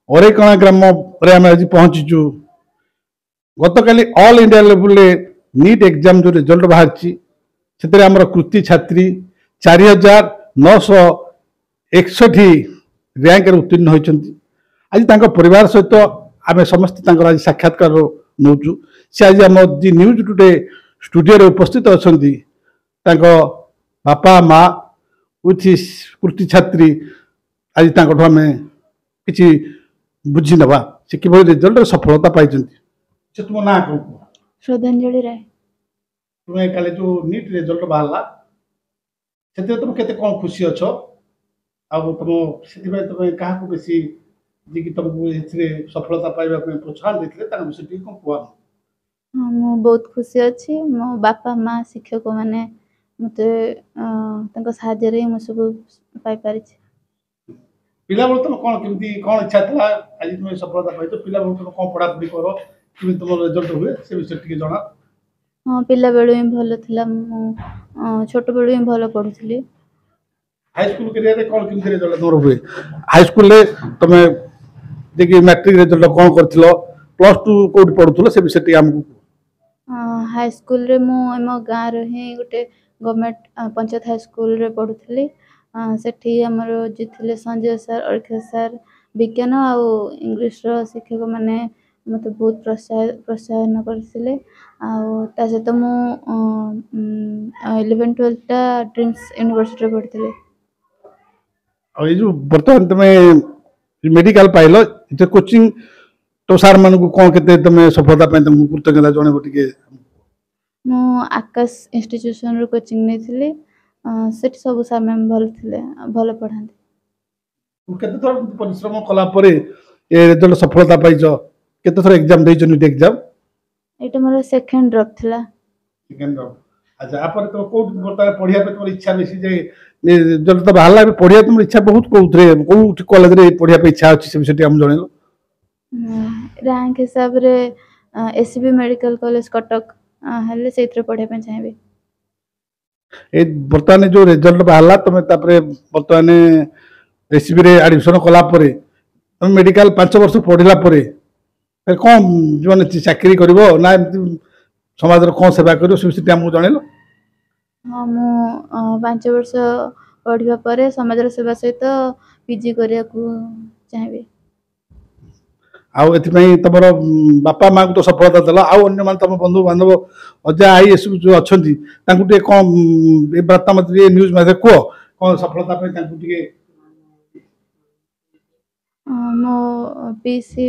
ଅରେକଣା ଗ୍ରାମରେ ଆମେ ଆଜି ପହଞ୍ଚିଛୁ। ଗତକାଲି ଅଲ୍ ଇଣ୍ଡିଆ ଲେବୁଲରେ ନିଟ୍ ଏକ୍ଜାମ ଯେଉଁ ରେଜଲ୍ଟ ବାହାରିଛି ସେଥିରେ ଆମର କୃତି ଛାତ୍ରୀ 4961 ର୍ୟାଙ୍କରେ ଉତ୍ତୀର୍ଣ୍ଣ ହୋଇଛନ୍ତି। ଆଜି ତାଙ୍କ ପରିବାର ସହିତ ଆମେ ସମସ୍ତେ ତାଙ୍କର ଆଜି ସାକ୍ଷାତକାର ନେଉଛୁ। ସେ ଆଜି ଆମ ଦି ନ୍ୟୁଜ୍ ଟୁଡେ ଷ୍ଟୁଡିଓରେ ଉପସ୍ଥିତ ଅଛନ୍ତି। ତାଙ୍କ ବାପା ମା ୱିଥ୍ କୃତି ଛାତ୍ରୀ ଆଜି ତାଙ୍କଠୁ ଆମେ କିଛି ବୁଝି ନେବା ସେ କିଭଳି ରେଜଲ୍ଟରେ ସଫଳତା ପାଇଛନ୍ତି। ସେ ତୁମ ନାଁ କ'ଣ କୁହ? ଶ୍ରଦ୍ଧାଞ୍ଜଳି ରାୟ। ତୁମେ କାଲି ଯେଉଁ ନିଟ୍ ରେଜଲ୍ଟ ବାହାରିଲା ସେଥିରେ ତୁମେ କେତେ କ'ଣ ଖୁସି ଅଛ ଆଉ ତୁମ ସେଥିପାଇଁ ତୁମେ କାହାକୁ ବେଶୀ ଯିଏକି ତୁମକୁ ଏଥିରେ ସଫଳତା ପାଇବା ପାଇଁ ପ୍ରୋତ୍ସାହନ ଦେଇଥିଲେ ତାଙ୍କ ବିଷୟରେ ଟିକେ କ'ଣ କୁହ? ହଁ, ମୁଁ ବହୁତ ଖୁସି ଅଛି। ମୋ ବାପା ମା ଶିକ୍ଷକମାନେ ମୋତେ ତାଙ୍କ ସାହାଯ୍ୟରେ ହିଁ ମୁଁ ସବୁ ପାଇପାରିଛି। ପିଲାବେଳୁ ତୁମେ କ'ଣ କେମିତି କ'ଣ ଇଚ୍ଛା ଥିଲା ଆଜି ତୁମେ ସଫଳତା ପାଇଛ? ପିଲାବେଳୁ ତୁମେ କ'ଣ ପଢ଼ାପଢ଼ି କର କେମିତି ତୁମର ରେଜଲ୍ଟ ହୁଏ ସେ ବିଷୟରେ ଟିକେ ଜଣା। ହଁ, ପିଲାବେଳୁ ହିଁ ଭଲ ଥିଲା। ମୁଁ ଛୋଟବେଳୁ ହିଁ ଭଲ ପଢ଼ୁଥିଲି। ହାଇସ୍କୁଲ କ୍ୟାରିୟରରେ କ'ଣ କେମିତି ରେଜଲ୍ଟ ତୁମର ହୁଏ? ହାଇସ୍କୁଲରେ ତୁମେ ଯିଏକି ମ୍ୟାଟ୍ରିକ ରେଜଲ୍ଟ କ'ଣ କରିଥିଲ? ପ୍ଲସ୍ ଟୁ କେଉଁଠି ପଢ଼ୁଥିଲ ସେ ବିଷୟରେ ଟିକେ ଆମକୁ କୁହ। ହାଇସ୍କୁଲରେ ମୁଁ ଆମ ଗାଁର ହିଁ ଗୋଟେ ଗଭର୍ଣ୍ଣମେଣ୍ଟ ପଞ୍ଚାୟତ ହାଇସ୍କୁଲରେ ପଢ଼ୁଥିଲି। ସେଠି ଆମର ଯିଏ ଥିଲେ ସଞ୍ଜୟ ସାର୍, ଅର୍ଖିତ ସାର୍, ବିଜ୍ଞାନ ଆଉ ଇଂଲିଶର ଶିକ୍ଷକମାନେ ମୋତେ ବହୁତ ପ୍ରୋତ୍ସାହନ କରିଥିଲେ। ଆଉ ତା ସହିତ ମୁଁ 11-12ଟା ଡ୍ରିମ୍ସ ୟୁନିଭର୍ସିଟିରେ ପଢ଼ିଥିଲି। ଆଉ ଏଇ ଯେଉଁ ବର୍ତ୍ତମାନ ତୁମେ ମେଡ଼ିକାଲ ପାଇଲ ଯେ କୋଚିଂ ତ ସାର୍ମାନଙ୍କୁ କ'ଣ କେତେ ତୁମେ ସଫଳତା ପାଇଁ ତୁମକୁ କୃତଜ୍ଞତା ଜଣାଇବ ଟିକେ? ମୁଁ ଆକାଶ ଇନଷ୍ଟିଚ୍ୟୁସନରୁ କୋଚିଂ ନେଇଥିଲି। ସେଠି ସବୁ ସାର୍ ମ୍ୟାମ୍ ଭଲ ଥିଲେ, ଭଲ ପଢ଼ାନ୍ତି। କେତେ ଥର ପରିଶ୍ରମ କଲା ପରେ ଏ ରେଜଲ୍ଟ ସଫଳତା ପାଇଛ? କେତେ ଥର ଏକ୍ଜାମ ଦେଇଛ ନିଟ୍ ଏକ୍ଜାମ? ଏଇଟା ମୋର ସେକେଣ୍ଡ ଡ୍ରପ୍ ଥିଲା। Second drop. ଆଚ୍ଛା, ଆପରେ ତୁମେ କେଉଁଠି ବର୍ତ୍ତମାନ ପଢ଼ିବା ପାଇଁ ତୁମର ଇଚ୍ଛା ବେଶୀ? ଯେ ରେଜଲ୍ଟ ତ ବାହାରିଲା ଏବେ ପଢ଼ିବା ତୁମର ଇଚ୍ଛା ବହୁତ କେଉଁଥିରେ କେଉଁଠି କଲେଜରେ ପଢ଼ିବା ପାଇଁ ଇଚ୍ଛା ଅଛି ସେ ବିଷୟରେ ଟିକେ ଆମକୁ ଜଣାଇଲ। ରାଙ୍କ ହିସାବରେ SCB ମେଡ଼ିକାଲ କଲେଜ କଟକ ହେଲେ ସେଇଥିରେ ପଢ଼ିବା ପାଇଁ ଚାହିଁବି। ଏ ବର୍ତ୍ତମାନ ଯେଉଁ ରେଜଲ୍ଟ ବାହାରିଲା ତୁମେ ତାପରେ ବର୍ତ୍ତମାନ SCBରେ ଆଡ଼ମିସନ୍ କଲା ପରେ ତୁମେ ମେଡ଼ିକାଲ 5 ବର୍ଷ ପଢ଼ିଲା ପରେ କ'ଣ ମାନେ ଚାକିରି କରିବ ନା ଏମିତି ସମାଜର କ'ଣ ସେବା କରିବ ସେ ବିଷୟରେ ଆମକୁ ଜଣାଇଲ। ହଁ, ମୁଁ 5 ବର୍ଷ ପଢ଼ିବା ପରେ ସମାଜର ସେବା ସହିତ PG କରିବାକୁ ଚାହିଁବି। ଆଉ ଏଥିପାଇଁ ତମର ବାପା ମାଙ୍କୁ ତ ସଫଳତା ଦେଲ, ଆଉ ଅନ୍ୟମାନେ ତମ ବନ୍ଧୁ ବାନ୍ଧବ ଅଜା ଆଈ ଏସବୁ ଯେଉଁ ଅଛନ୍ତି ତାଙ୍କୁ ଟିକେ କ'ଣ ଏ ବାର୍ତ୍ତା ମୋତେ ଟିକେ ନ୍ୟୁଜ୍ ମାଧ୍ୟମରେ କୁହ କ'ଣ ସଫଳତା ପାଇଁ ତାଙ୍କୁ ଟିକେ। ମୋ ପିଇସି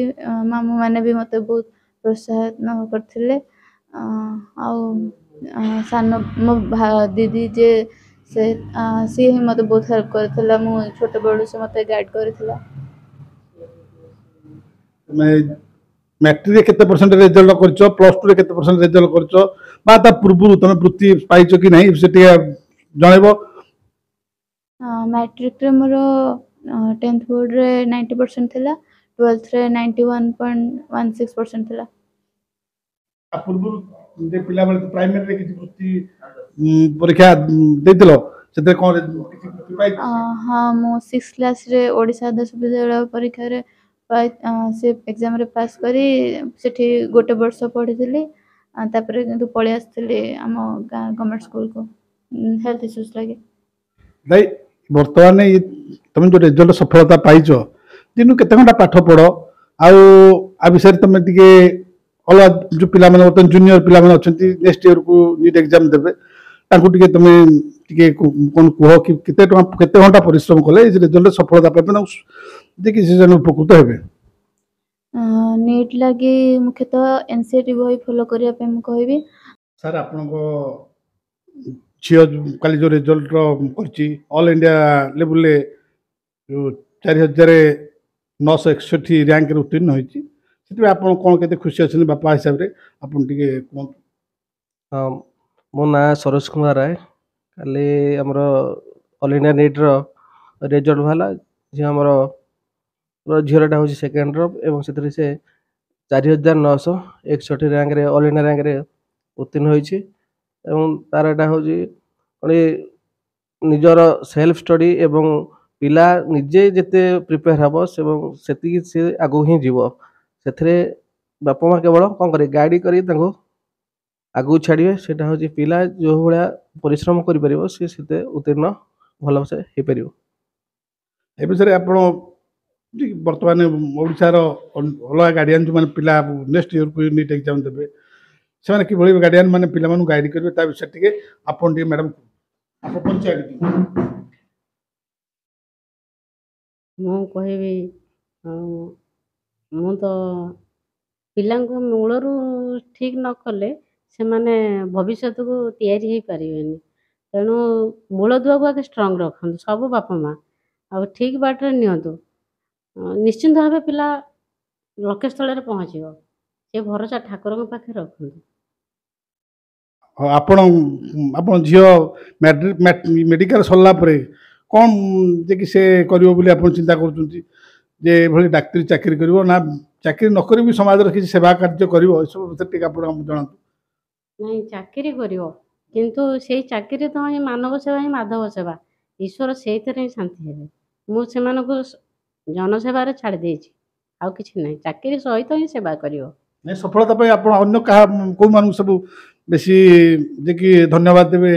ମାମୁଁ ମାନେ ବି ମୋତେ ବହୁତ ପ୍ରୋତ୍ସାହନ କରିଥିଲେ। ଆଉ ସାନ ମୋ ଦିଦି ଯେ ସିଏ ହିଁ ମୋତେ ବହୁତ ହେଲ୍ପ କରିଥିଲା। ମୁଁ ଛୋଟବେଳୁ ସେ ମୋତେ ଗାଇଡ଼ କରିଥିଲା। ତୁମେ ମ୍ୟାଟ୍ରିକରେ କେତେ ପରସେଣ୍ଟ ରେଜଲ୍ଟ କରିଛ? ପ୍ଲସ୍ ଟୁରେ କେତେ ପରସେଣ୍ଟ ରେଜଲ୍ଟ କରିଛ? ବା ତା ପୂର୍ବରୁ ତୁମେ ବୃତ୍ତି ପାଇଛ କି ନାହିଁ ସେ ଟିକେ ଜଣାଇବ। ମ୍ୟାଟ୍ରିକରେ ମୋର 10th ବୋର୍ଡ଼ରେ 90% ଥିଲା, 12thରେ 91.16% ଥିଲା। ପୂର୍ବରୁ ଯେ ପିଲାବେଳେ ପ୍ରାଇମେରୀରେ କିଛି ବୃତ୍ତି ପରୀକ୍ଷା ଦେଇଥିଲ ସେଥିରେ କ'ଣ କିଛି ବୃତ୍ତି ପାଇଛ? ହଁ, ମୁଁ 6th କ୍ଲାସରେ ଓଡ଼ିଶା ଆଦର୍ଶ ବିଦ୍ୟାଳୟ ପରୀକ୍ଷାରେ ସେ ଏକ୍ଜାମରେ ପାସ୍ କରି ସେଠି ଗୋଟେ ବର୍ଷ ପଢ଼ିଥିଲି। ତାପରେ କିନ୍ତୁ ପଳେଇ ଆସିଥିଲି ଆମ ଗାଁ ଗଭର୍ଣ୍ଣମେଣ୍ଟ ସ୍କୁଲକୁ ହେଲ୍ଥ ଇସ୍ୟୁଜ୍ ଲାଗି। ଭାଇ ବର୍ତ୍ତମାନ ତୁମେ ଯେଉଁ ରେଜଲ୍ଟ ସଫଳତା ପାଇଛ ଦିନକୁ କେତେ ଘଣ୍ଟା ପାଠ ପଢ଼ ଆଉ ଆ ବିଷୟରେ ତୁମେ ଟିକେ ଅଲଗା ଯେଉଁ ପିଲାମାନେ ବର୍ତ୍ତମାନ ଜୁନିୟର ପିଲାମାନେ ଅଛନ୍ତି ନେକ୍ସଟ ଇୟରକୁ ନିଟ୍ ଏକ୍ଜାମ ଦେବେ ତାଙ୍କୁ ଟିକେ ତୁମେ ଟିକେ କ'ଣ କୁହ କି କେତେ ଘଣ୍ଟା ପରିଶ୍ରମ କଲେ ଏ ରେଜଲ୍ଟ ସଫଳତା ପାଇବେ ତାଙ୍କୁ ଯିଏକି ସେ ଜଣେ ଉପକୃତ ହେବେ? ନିଟ୍ ଲାଗି ମୁଖ୍ୟତଃ NCERT ବହି ଫଲୋ କରିବା ପାଇଁ ମୁଁ କହିବି। ସାର୍ ଆପଣଙ୍କ ଝିଅ କାଲି ଯେଉଁ ରେଜଲ୍ଟ କରିଛି ଅଲ୍ ଇଣ୍ଡିଆ ଲେବୁଲରେ ଯେଉଁ 4961 ର୍ୟାଙ୍କରେ ଉତ୍ତୀର୍ଣ୍ଣ ହୋଇଛି ସେଥିପାଇଁ ଆପଣ କ'ଣ କେତେ ଖୁସି ଅଛନ୍ତି ବାପା ହିସାବରେ ଆପଣ ଟିକେ କୁହନ୍ତୁ। ହଁ, ମୋ ନାଁ ସରୋଜ କୁମାର ରାୟ। କାଲି ଆମର ଅଲ୍ ଇଣ୍ଡିଆ ନିଟ୍ର ରେଜଲ୍ଟ ବାହାରିଲା। ଆମର ଝିଅଟା ହେଉଛି ସେକେଣ୍ଡ ଡ୍ରପ୍ ଏବଂ ସେଥିରେ ସେ 4961 ର୍ୟାଙ୍କରେ ଅଲ୍ ଇଣ୍ଡିଆ ର୍ୟାଙ୍କରେ ଉତ୍ତୀର୍ଣ୍ଣ ହୋଇଛି। ଏବଂ ତାର ଏଇଟା ହେଉଛି ନିଜର ସେଲ୍ଫ ଷ୍ଟଡି ଏବଂ ପିଲା ନିଜେ ଯେତେ ପ୍ରିପେୟାର ହେବ ଏବଂ ସେତିକି ସେ ଆଗକୁ ହିଁ ଯିବ। ସେଥିରେ ବାପା ମା କେବଳ କ'ଣ କରିବେ, ଗାଇଡ଼ କରି ତାଙ୍କୁ ଆଗକୁ ଛାଡ଼ିବେ। ସେଇଟା ହେଉଛି ପିଲା ଯେଉଁ ଭଳିଆ ପରିଶ୍ରମ କରିପାରିବ ସେ ସେତେ ଉତ୍ତୀର୍ଣ୍ଣ ଭଲସେ ହେଇପାରିବ। ଏ ବିଷୟରେ ଆପଣ ବର୍ତ୍ତମାନ ଓଡ଼ିଶାର ଅଲଗା ଗାର୍ଡ଼ିଆନ୍ ଯେଉଁମାନେ ପିଲା ନେକ୍ସଟ ଇୟରକୁ ନିଟ୍ ଏକ୍ଜାମ୍ ଦେବେ, ସେମାନେ କିଭଳି ଗାର୍ଡ଼ିଆନ୍ ମାନେ ପିଲାମାନଙ୍କୁ ଗାଇଡ଼ କରିବେ ତା ବିଷୟରେ ଟିକେ ଆପଣ ଟିକେ ମ୍ୟାଡ଼ାମ୍ ଆପଣ ପରିଚୟ ଦିଅନ୍ତୁ। ମୁଁ କହିବି ମୁଁ ତ ପିଲାଙ୍କୁ ମୂଳରୁ ଠିକ୍ ନ କଲେ ସେମାନେ ଭବିଷ୍ୟତକୁ ତିଆରି ହେଇପାରିବେନି। ତେଣୁ ମୂଳଦୁଆକୁ ଆଗେ ଷ୍ଟ୍ରଙ୍ଗ ରଖନ୍ତୁ ସବୁ ବାପା ମା', ଆଉ ଠିକ୍ ବାଟରେ ନିଅନ୍ତୁ। ନିଶ୍ଚିନ୍ତ ଭାବେ ପିଲା ଲକ୍ଷ୍ୟସ୍ଥଳରେ ପହଞ୍ଚିବ। ସେ ଭରସା ଠାକୁରଙ୍କ ପାଖରେ ରଖନ୍ତୁ। ହଁ, ଆପଣ ଝିଅ ମେଡ଼ିକାଲ ସରିଲା ପରେ କ'ଣ ଯେ କି ସେ କରିବ ବୋଲି ଆପଣ ଚିନ୍ତା କରୁଛନ୍ତି? ଯେ ଏଭଳି ଡାକ୍ତରୀ ଚାକିରି କରିବ ନା ଚାକିରି ନ କରି ବି ସମାଜର କିଛି ସେବା କାର୍ଯ୍ୟ କରିବ, ଏସବୁ ଭିତରେ ଟିକେ ଆପଣ ଆମକୁ ଜଣାନ୍ତୁ। ନାଇଁ, ଚାକିରି କରିବ, କିନ୍ତୁ ସେଇ ଚାକିରି ତ ହିଁ ମାନବ ସେବା ହିଁ ମାଧବ ସେବା। ଈଶ୍ୱର ସେଇଥିରେ ହିଁ ଶାନ୍ତି ହେବେ। ମୁଁ ସେମାନଙ୍କୁ ଜନସେବାରେ ଛାଡ଼ି ଦେଇଛି, ଆଉ କିଛି ନାହିଁ। ଚାକିରି ସହିତ ହିଁ ସେବା କରିବ। ନାଇଁ, ସଫଳତା ପାଇଁ ଆପଣ ଅନ୍ୟ କେଉଁମାନଙ୍କୁ ସବୁ ବେଶୀ ଯେ କି ଧନ୍ୟବାଦ ଦେବେ,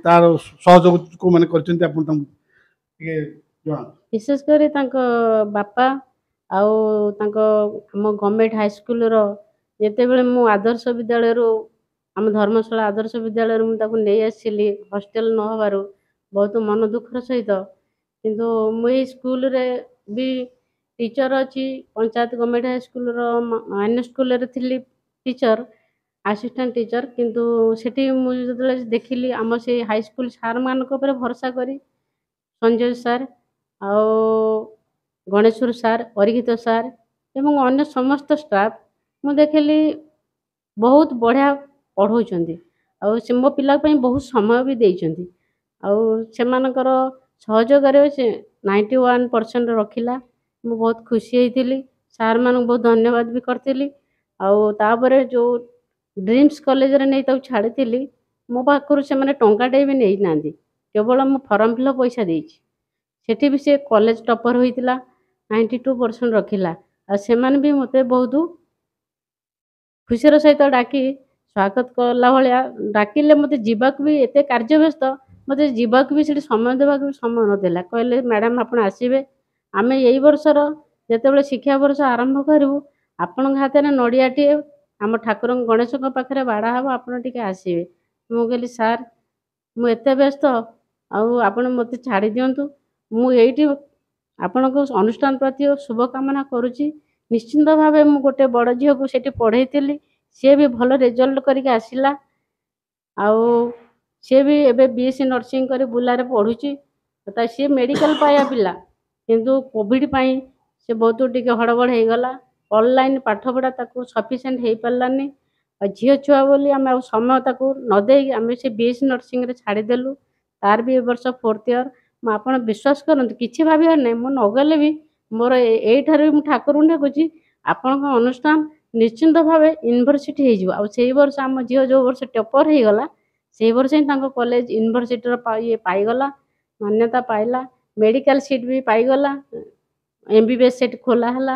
ତାର ସହଯୋଗ କେଉଁମାନେ କରିଛନ୍ତି ଆପଣ ତାଙ୍କୁ ଟିକେ ଜଣାନ୍ତୁ। ବିଶେଷ କରି ତାଙ୍କ ବାପା ଆଉ ତାଙ୍କ ଆମ ଗଭର୍ଣ୍ଣମେଣ୍ଟ ହାଇସ୍କୁଲର ଯେତେବେଳେ ମୁଁ ଆଦର୍ଶ ବିଦ୍ୟାଳୟରୁ ଆମ ଧର୍ମଶାଳା ଆଦର୍ଶ ବିଦ୍ୟାଳୟରୁ ମୁଁ ତାକୁ ନେଇ ଆସିଲି ହଷ୍ଟେଲ ନ ହେବାରୁ ବହୁତ ମନ ଦୁଃଖର ସହିତ, କିନ୍ତୁ ମୁଁ ଏଇ ସ୍କୁଲରେ ବି ଟିଚର ଅଛି। ପଞ୍ଚାୟତ ଗଭର୍ଣ୍ଣମେଣ୍ଟ ହାଇସ୍କୁଲର ମାଇନର ସ୍କୁଲରେ ଥିଲି ଟିଚର, ଆସିଷ୍ଟାଣ୍ଟ ଟିଚର। କିନ୍ତୁ ସେଠି ମୁଁ ଯେତେବେଳେ ଦେଖିଲି ଆମ ସେଇ ହାଇସ୍କୁଲ ସାର୍ମାନଙ୍କ ଉପରେ ଭରସା କରି ସଞ୍ଜୟ ସାର୍ ଆଉ ଗଣେଶ୍ୱର ସାର୍, ଅରିଜିତ ସାର୍ ଏବଂ ଅନ୍ୟ ସମସ୍ତ ଷ୍ଟାଫ୍ ମୁଁ ଦେଖିଲି ବହୁତ ବଢ଼ିଆ ପଢ଼ଉଛନ୍ତି, ଆଉ ସେ ମୋ ପିଲା ପାଇଁ ବହୁତ ସମୟ ବି ଦେଇଛନ୍ତି। ଆଉ ସେମାନଙ୍କର ସହଯୋଗରେ ସେ 91% ରଖିଲା। ମୁଁ ବହୁତ ଖୁସି ହେଇଥିଲି। ସାର୍ମାନଙ୍କୁ ବହୁତ ଧନ୍ୟବାଦ ବି କରିଥିଲି। ଆଉ ତାପରେ ଯେଉଁ ଡ୍ରିମ୍ସ କଲେଜରେ ନେଇ ତାକୁ ଛାଡ଼ିଥିଲି, ମୋ ପାଖରୁ ସେମାନେ ଟଙ୍କାଟେ ବି ନେଇନାହାନ୍ତି, କେବଳ ମୁଁ ଫର୍ମ ଫିଲ୍ଅପ୍ ପଇସା ଦେଇଛି। ସେଠି ବି ସେ କଲେଜ ଟପର ହୋଇଥିଲା, 92% ରଖିଲା। ଆଉ ସେମାନେ ବି ମୋତେ ବହୁତ ଖୁସିର ସହିତ ଡାକି ସ୍ୱାଗତ କଲା ଭଳିଆ ଡାକିଲେ। ମୋତେ ଯିବାକୁ ବି ଏତେ କାର୍ଯ୍ୟ ବ୍ୟସ୍ତ, ମୋତେ ଯିବାକୁ ବି ସେଠି ସମୟ ଦେବାକୁ ବି ସମୟ ନଥିଲା। କହିଲେ ମ୍ୟାଡ଼ାମ୍ ଆପଣ ଆସିବେ, ଆମେ ଏଇ ବର୍ଷର ଯେତେବେଳେ ଶିକ୍ଷାବର୍ଷ ଆରମ୍ଭ କରିବୁ ଆପଣଙ୍କ ହାତରେ ନଡ଼ିଆଟିଏ ଆମ ଠାକୁରଙ୍କ ଗଣେଶଙ୍କ ପାଖରେ ବାଡ଼ା ହେବ, ଆପଣ ଟିକେ ଆସିବେ। ମୁଁ କହିଲି ସାର୍ ମୁଁ ଏତେ ବ୍ୟସ୍ତ, ଆଉ ଆପଣ ମୋତେ ଛାଡ଼ି ଦିଅନ୍ତୁ। ମୁଁ ଏଇଠି ଆପଣଙ୍କ ଅନୁଷ୍ଠାନ ପ୍ରତି ଶୁଭକାମନା କରୁଛି। ନିଶ୍ଚିନ୍ତ ଭାବେ ମୁଁ ଗୋଟେ ବଡ଼ ଝିଅକୁ ସେଠି ପଢ଼େଇଥିଲି, ସିଏ ବି ଭଲ ରେଜଲ୍ଟ କରିକି ଆସିଲା। ଆଉ ସିଏ ବି ଏବେ BSc ନର୍ସିଂ କରି ବୁର୍ଲାରେ ପଢ଼ୁଛି। ସିଏ ମେଡ଼ିକାଲ ପାଇବା ପିଲା, କିନ୍ତୁ କୋଭିଡ଼ ପାଇଁ ସେ ବହୁତ ଟିକେ ହଡ଼ବଡ଼ ହେଇଗଲା। ଅନଲାଇନ୍ ପାଠପଢ଼ା ତାକୁ ସଫିସିଏଣ୍ଟ ହେଇପାରିଲାନି। ଆଉ ଝିଅ ଛୁଆ ବୋଲି ଆମେ ଆଉ ସମୟ ତାକୁ ନ ଦେଇକି ଆମେ ସେ BSc ନର୍ସିଂରେ ଛାଡ଼ିଦେଲୁ। ତାର ବି ଏ ବର୍ଷ 4th ଇୟର। ମୁଁ ଆପଣ ବିଶ୍ୱାସ କରନ୍ତୁ କିଛି ଭାବିବାର ନାହିଁ, ମୁଁ ନଗଲେ ବି ମୋର ଏଇଠାରୁ ବି ମୁଁ ଠାକୁରଙ୍କୁ ଡାକୁଛି ଆପଣଙ୍କ ଅନୁଷ୍ଠାନ ନିଶ୍ଚିନ୍ତ ଭାବେ ୟୁନିଭର୍ସିଟି ହେଇଯିବ। ଆଉ ସେଇ ବର୍ଷ ଆମ ଝିଅ ଯେଉଁ ବର୍ଷ ଟପର ହେଇଗଲା, ସେଇ ବର୍ଷ ହିଁ ତାଙ୍କ କଲେଜ ୟୁନିଭର୍ସିଟିର ପାଇଗଲା, ମାନ୍ୟତା ପାଇଲା। ମେଡ଼ିକାଲ ସିଟ୍ ବି ପାଇଗଲା, MBBS ସେଠି ଖୋଲା ହେଲା।